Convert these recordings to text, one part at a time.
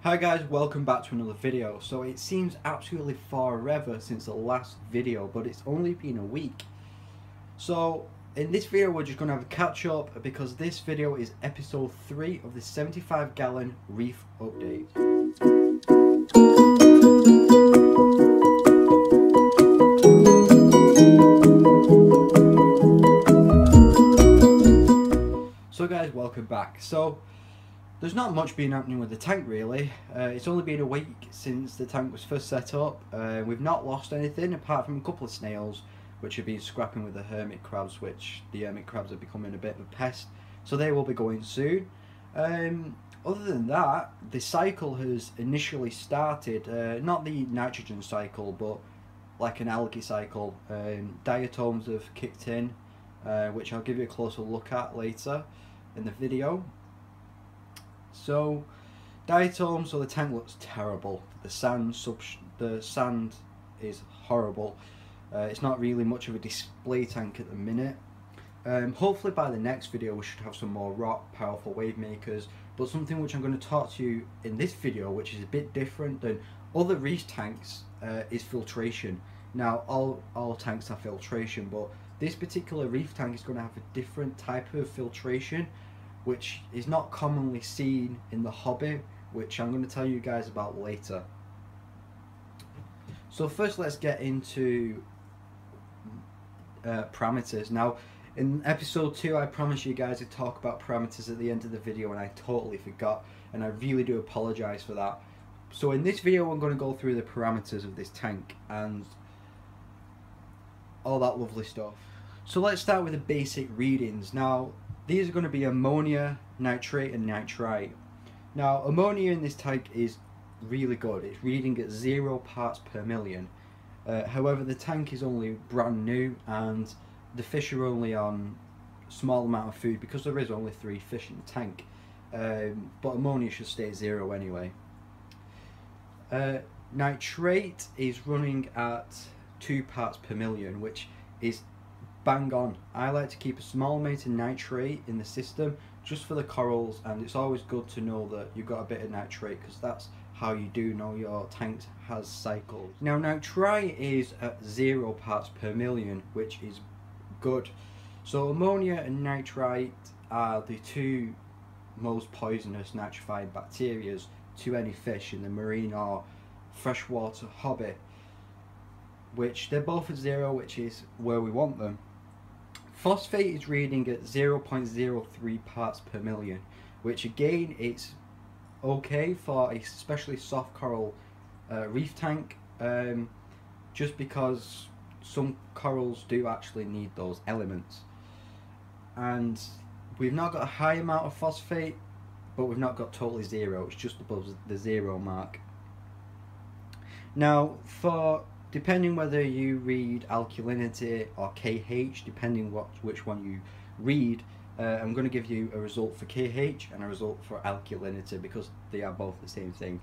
Hi guys, welcome back to another video. So it seems absolutely forever since the last video, but it's only been a week. So in this video we're just going to have a catch up because this video is episode 3 of the 75-gallon Reef update. So guys, welcome back. So there's not much been happening with the tank really. It's only been a week since the tank was first set up. We've not lost anything apart from a couple of snails which have been scrapping with the hermit crabs, which the hermit crabs are becoming a bit of a pest, so they will be going soon. Other than that, the cycle has initially started, not the nitrogen cycle but like an algae cycle. Diatoms have kicked in, which I'll give you a closer look at later in the video. So diatoms, so the tank looks terrible. The sand is horrible. It's not really much of a display tank at the minute. Hopefully by the next video we should have some more rock powerful wave makers, but something which I'm going to talk to you in this video, which is a bit different than other reef tanks, is filtration. Now all tanks have filtration, but this particular reef tank is going to have a different type of filtration which is not commonly seen in the hobby, which I'm going to tell you guys about later. So first let's get into parameters. Now in episode 2 I promised you guys to talk about parameters at the end of the video and I totally forgot, and I really do apologise for that. So in this video I'm going to go through the parameters of this tank and all that lovely stuff. So let's start with the basic readings. Now these are going to be ammonia, nitrate and nitrite. Now ammonia in this tank is really good. It's reading at 0 parts per million. However, the tank is only brand new and the fish are only on a small amount of food because there is only 3 fish in the tank. But ammonia should stay at 0 anyway. Nitrate is running at 2 parts per million, which is bang on. I like to keep a small amount of nitrate in the system just for the corals, and it's always good to know that you've got a bit of nitrate because that's how you do know your tank has cycles. Now nitrite is at 0 parts per million, which is good. So ammonia and nitrite are the 2 most poisonous nitrified bacteria to any fish in the marine or freshwater hobby, which they're both at 0, which is where we want them. Phosphate is reading at 0.03 parts per million, which again it's okay for a especially soft coral reef tank, just because some corals do actually need those elements. And we've not got a high amount of phosphate, but we've not got totally 0, it's just above the 0 mark. Now for depending whether you read alkalinity or KH, depending which one you read, I'm going to give you a result for KH and a result for alkalinity because they are both the same thing.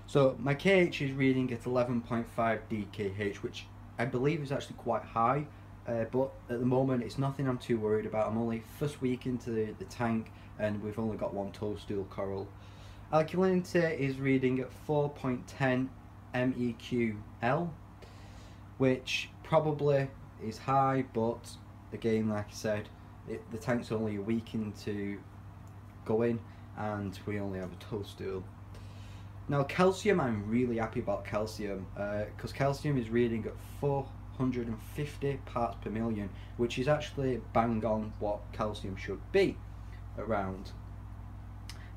So my KH is reading at 11.5 DKH, which I believe is actually quite high, but at the moment it's nothing I'm too worried about. I'm only first week into the tank and we've only got 1 toadstool coral. Alkalinity is reading at 4.10 MEQL, which probably is high, but again, like I said, the tank's only a week into going and we only have a toadstool. Now calcium, I'm really happy about calcium because calcium is reading at 450 parts per million, which is actually bang on what calcium should be around.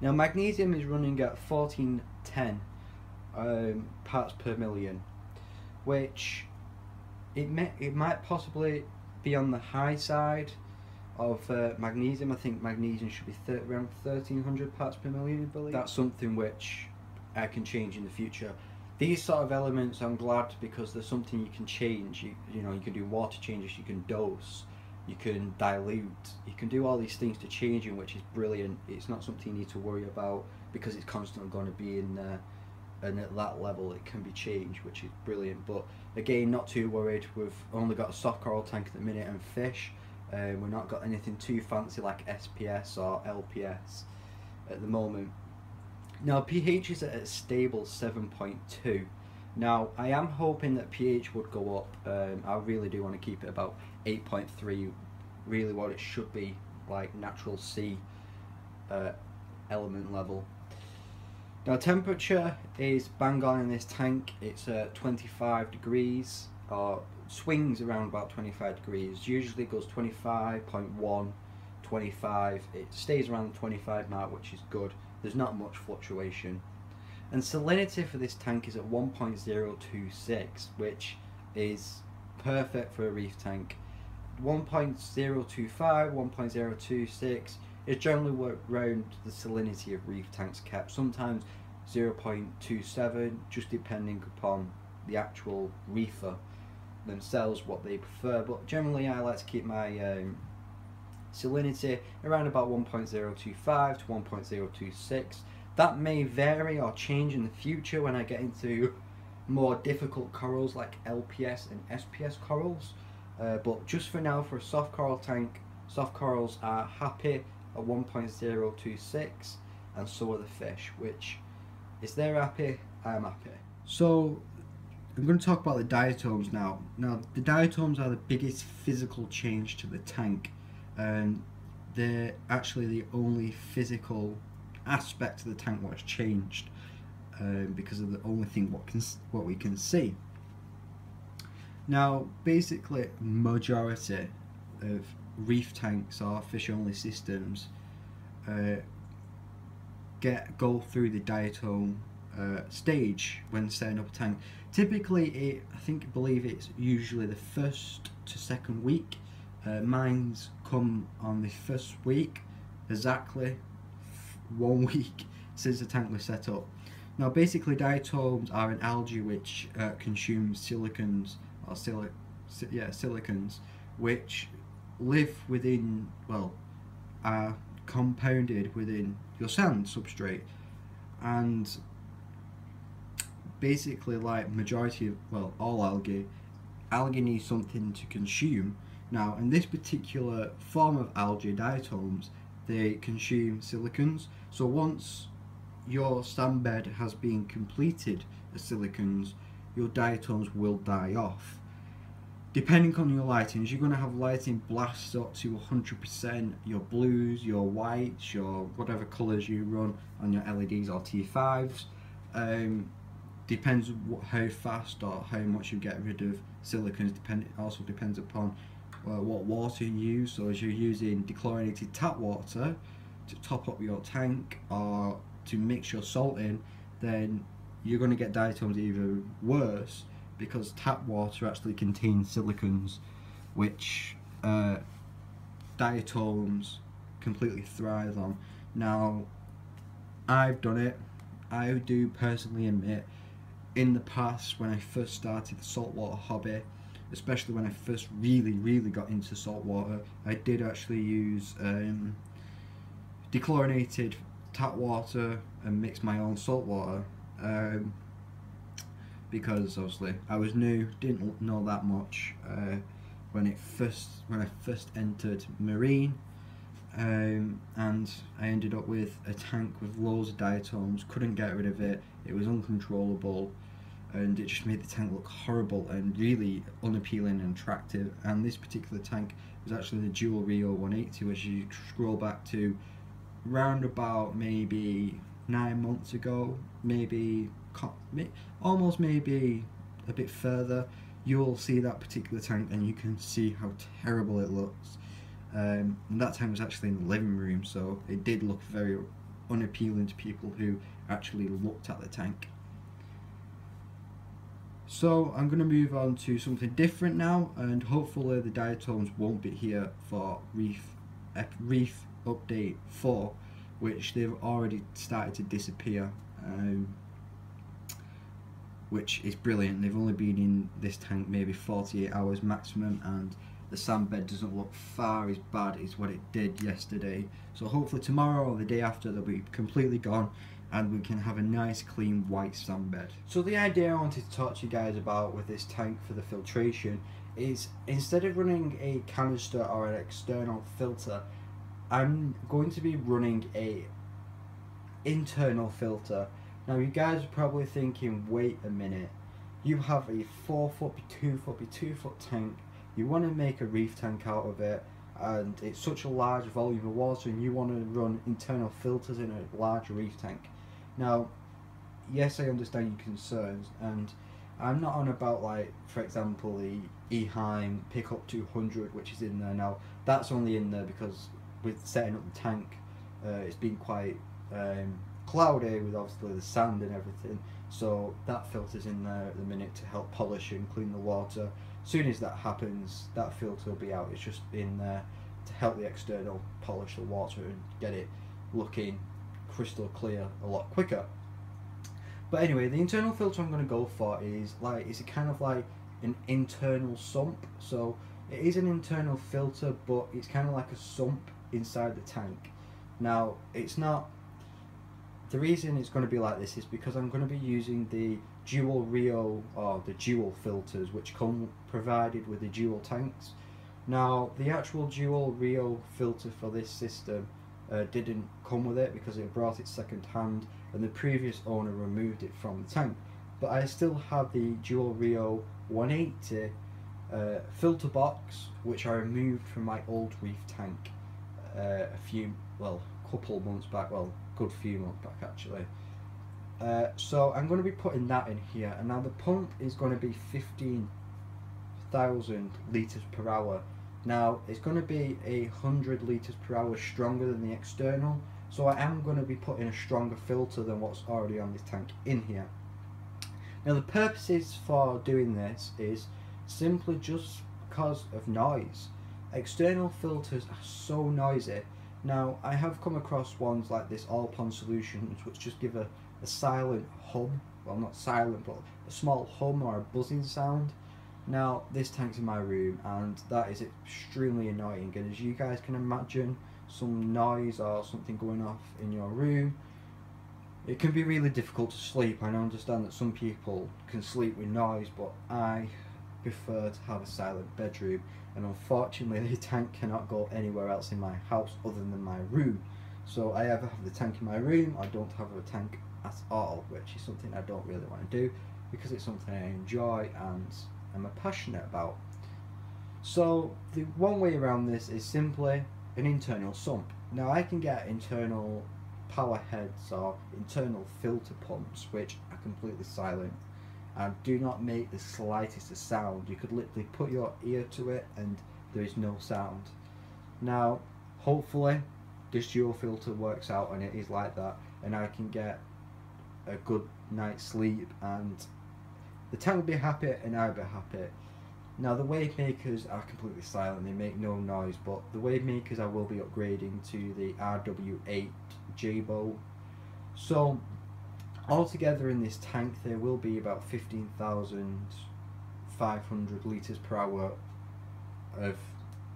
Now magnesium is running at 1410 parts per million, which it might possibly be on the high side of magnesium. I think magnesium should be around 1300 parts per million, I believe. That's something which I can change in the future. These sort of elements I'm glad because there's something you can change. You know, you can do water changes, you can dose, you can dilute, you can do all these things to change them, which is brilliant. It's not something you need to worry about because it's constantly going to be in and at that level it can be changed, which is brilliant. But again, not too worried. We've only got a soft coral tank at the minute and fish. We've not got anything too fancy like SPS or LPS at the moment. Now pH is at a stable 7.2. Now I am hoping that pH would go up. I really do want to keep it about 8.3, really what it should be, like natural sea element level. Now temperature is bang on in this tank. It's 25 degrees, or swings around about 25 degrees. Usually goes 25.1, 25. It stays around the 25 mark, which is good. There's not much fluctuation. And salinity for this tank is at 1.026, which is perfect for a reef tank. 1.025, 1.026 is generally around the salinity of reef tanks kept. Sometimes 0.27, just depending upon the actual reefer themselves, what they prefer. But generally I like to keep my salinity around about 1.025 to 1.026. That may vary or change in the future when I get into more difficult corals like LPS and SPS corals. But just for now, for a soft coral tank, soft corals are happy at 1.026, and so are the fish, which is they're happy, I'm happy. So I'm going to talk about the diatoms now. Now the diatoms are the biggest physical change to the tank. They're actually the only physical aspect of the tank what's changed, because of the only thing what we can see. Now basically majority of reef tanks or fish only systems go through the diatom stage when setting up a tank. Typically I believe it's usually the first to second week. Mine's come on the first week, exactly 1 week since the tank was set up. Now basically diatoms are an algae which consumes silicons, or silicons, which live within, well, are compounded within your sand substrate. And basically, like majority of, well, all algae need something to consume. Now in this particular form of algae, diatoms, they consume silicons. So once your sand bed has been completed of silicons, your diatoms will die off. Depending on your lightings, you're going to have lighting blasts up to 100%, your blues, your whites, your whatever colours you run on your LEDs or T5s. Depends how fast or how much you get rid of silicons. Also depends upon what water you use. So as you're using dechlorinated tap water to top up your tank or to mix your salt in, then you're going to get diatoms even worse, because tap water actually contains silicons which diatoms completely thrive on. Now I've done it. I do personally admit, in the past when I first started the saltwater hobby, especially when I first really got into saltwater, I did actually use dechlorinated tap water and mix my own salt water, because obviously I was new, didn't know that much when I first entered marine, and I ended up with a tank with loads of diatoms, couldn't get rid of it, it was uncontrollable, and it just made the tank look horrible and really unappealing and attractive. And this particular tank was actually the dual Rio 180, which you scroll back to round about maybe 9 months ago, almost maybe a bit further, you'll see that particular tank and you can see how terrible it looks. And that tank was actually in the living room, so it did look very unappealing to people who actually looked at the tank. So I'm going to move on to something different now, and hopefully the diatoms won't be here for Reef Update 4, which they've already started to disappear, which is brilliant. They've only been in this tank maybe 48 hours maximum, and the sand bed doesn't look far as bad as what it did yesterday. So hopefully tomorrow or the day after they'll be completely gone and we can have a nice clean white sand bed. So the idea I wanted to talk to you guys about with this tank for the filtration is, instead of running a canister or an external filter, I'm going to be running a internal filter. Now you guys are probably thinking, wait a minute, you have a 4 foot by 2 foot by 2 foot tank, you want to make a reef tank out of it, and it's such a large volume of water, and you want to run internal filters in a large reef tank. Now, yes, I understand your concerns, and I'm not on about, like, for example, the Eheim Pickup 200, which is in there now. That's only in there because with setting up the tank, it's been quite cloudy with obviously the sand and everything, so that filter's in there at the minute to help polish and clean the water. As soon as that happens, that filter will be out. It's just in there to help the external polish the water and get it looking crystal clear a lot quicker. But anyway, the internal filter I'm going to go for is like, it's a kind of like an internal sump. So it is an internal filter, but it's kind of like a sump inside the tank. Now, it's not, the reason it's going to be like this is because I'm going to be using the dual Rio, or the dual filters, which come provided with the dual tanks. Now, the actual dual Rio filter for this system didn't come with it because it brought it second hand, and the previous owner removed it from the tank. But I still have the dual Rio 180 filter box, which I removed from my old reef tank a couple months back, well, good few months back actually. So I'm going to be putting that in here, and now the pump is going to be 15,000 litres per hour. Now it's going to be 100 litres per hour stronger than the external, so I am going to be putting a stronger filter than what's already on this tank in here. Now the purposes for doing this is simply just because of noise. External filters are so noisy. Now I have come across ones like this All-Pond Solutions which just give a silent hum, well not silent but a small hum or a buzzing sound. Now this tank's in my room and that is extremely annoying, and as you guys can imagine, some noise or something going off in your room, it can be really difficult to sleep. I understand that some people can sleep with noise, but I prefer to have a silent bedroom, and unfortunately the tank cannot go anywhere else in my house other than my room. So I either have the tank in my room or I don't have a tank at all, which is something I don't really want to do because it's something I enjoy and I'm passionate about. So the one way around this is simply an internal sump. Now I can get internal power heads or internal filter pumps which are completely silent and do not make the slightest of sound. You could literally put your ear to it and there is no sound. Now hopefully this dual filter works out and it is like that, and I can get a good night's sleep and the tank will be happy and I'll be happy. Now the wave makers are completely silent, they make no noise, but the wave makers I will be upgrading to the RW8 Jabo. So altogether in this tank there will be about 15,500 litres per hour of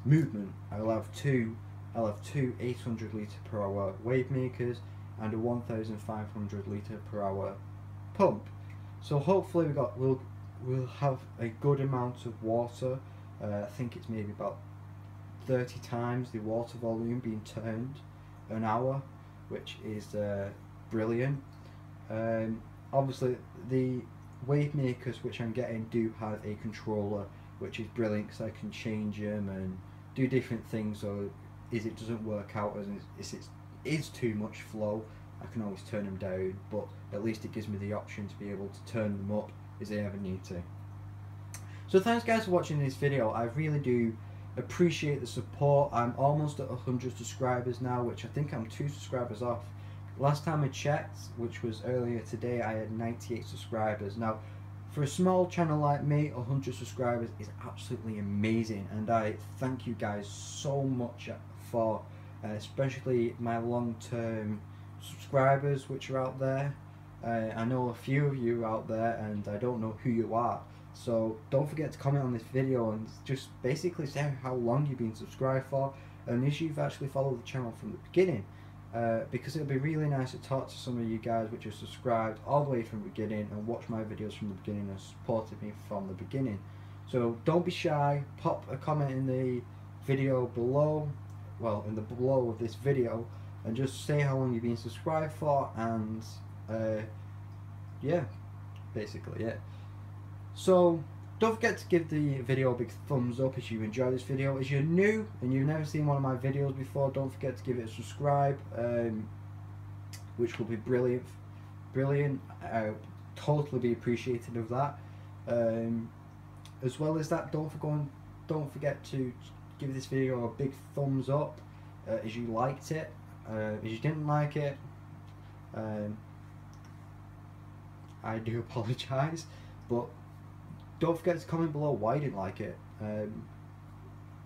movement. I'll have two 800 litre per hour wave makers and a 1,500 litre per hour pump. So hopefully we'll have a good amount of water. I think it's maybe about 30 times the water volume being turned an hour, which is brilliant. Obviously the wave makers which I'm getting do have a controller, which is brilliant because I can change them and do different things. So if it doesn't work out as it is too much flow, I can always turn them down, but at least it gives me the option to be able to turn them up as I ever need to. So thanks guys for watching this video. I really do appreciate the support. I'm almost at 100 subscribers now, which I think I'm 2 subscribers off. Last time I checked, which was earlier today, I had 98 subscribers. Now for a small channel like me, 100 subscribers is absolutely amazing, and I thank you guys so much for especially my long-term subscribers which are out there. I know a few of you out there and I don't know who you are, so don't forget to comment on this video and just basically say how long you've been subscribed for and if you've actually followed the channel from the beginning, because it'll be really nice to talk to some of you guys which are subscribed all the way from the beginning and watch my videos from the beginning and supported me from the beginning. So don't be shy, pop a comment in the video below, well in the below of this video, and just say how long you've been subscribed for, and yeah, basically, yeah. So don't forget to give the video a big thumbs up if you enjoy this video. If you're new and you've never seen one of my videos before, don't forget to give it a subscribe, which will be brilliant. I'll totally be appreciative of that. As well as that, don't forget to give this video a big thumbs up as you liked it. If you didn't like it, I do apologise, but don't forget to comment below why you didn't like it.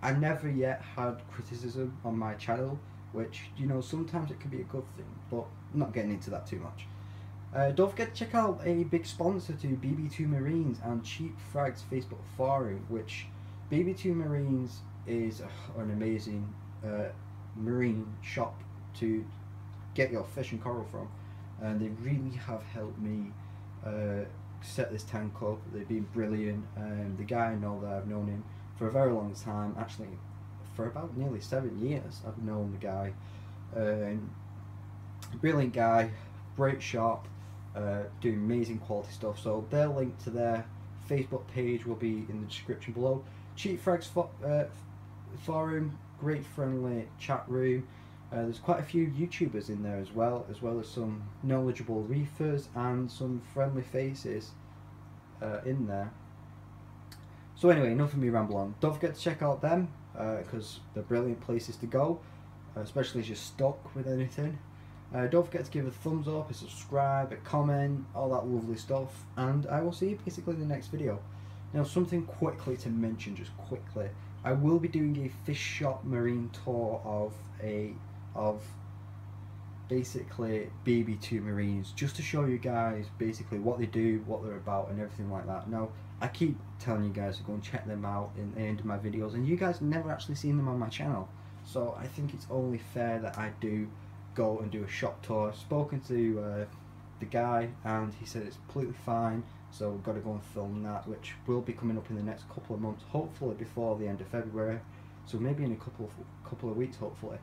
I never yet had criticism on my channel, which, you know, sometimes it can be a good thing, but I'm not getting into that too much. Don't forget to check out a big sponsor to BB2 Marines and Cheap Frags Facebook forum, which BB2 Marines is an amazing marine shop to get your fish and coral from, and they really have helped me set this tank up. They've been brilliant. The guy I know there, I've known him for a very long time, actually for about nearly 7 years I've known the guy. Brilliant guy, great shop, doing amazing quality stuff. So their link to their Facebook page will be in the description below. Cheap Frags forum, great friendly chat room. There's quite a few YouTubers in there as well as some knowledgeable reefers and some friendly faces in there. So anyway, enough of me rambling on. Don't forget to check out them, because they're brilliant places to go, especially as you're stuck with anything. Don't forget to give a thumbs up, a subscribe, a comment, all that lovely stuff, and I will see you basically in the next video. Now, something quickly to mention, just quickly, I will be doing a fish shop marine tour of basically BB2 Marines, just to show you guys basically what they do, what they're about, and everything like that. Now, I keep telling you guys to go and check them out in the end of my videos, and you guys have never actually seen them on my channel, so I think it's only fair that I do go and do a shop tour. I've spoken to the guy, and he said it's completely fine, so we've got to go and film that, which will be coming up in the next couple of months, hopefully before the end of February, so maybe in a couple of weeks, hopefully.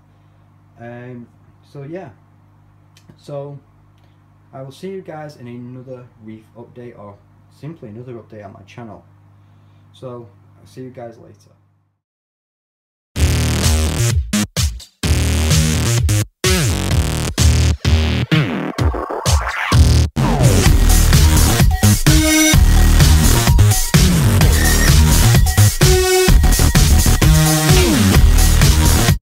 So yeah, so I will see you guys in another reef update, or simply another update on my channel. So I'll see you guys later.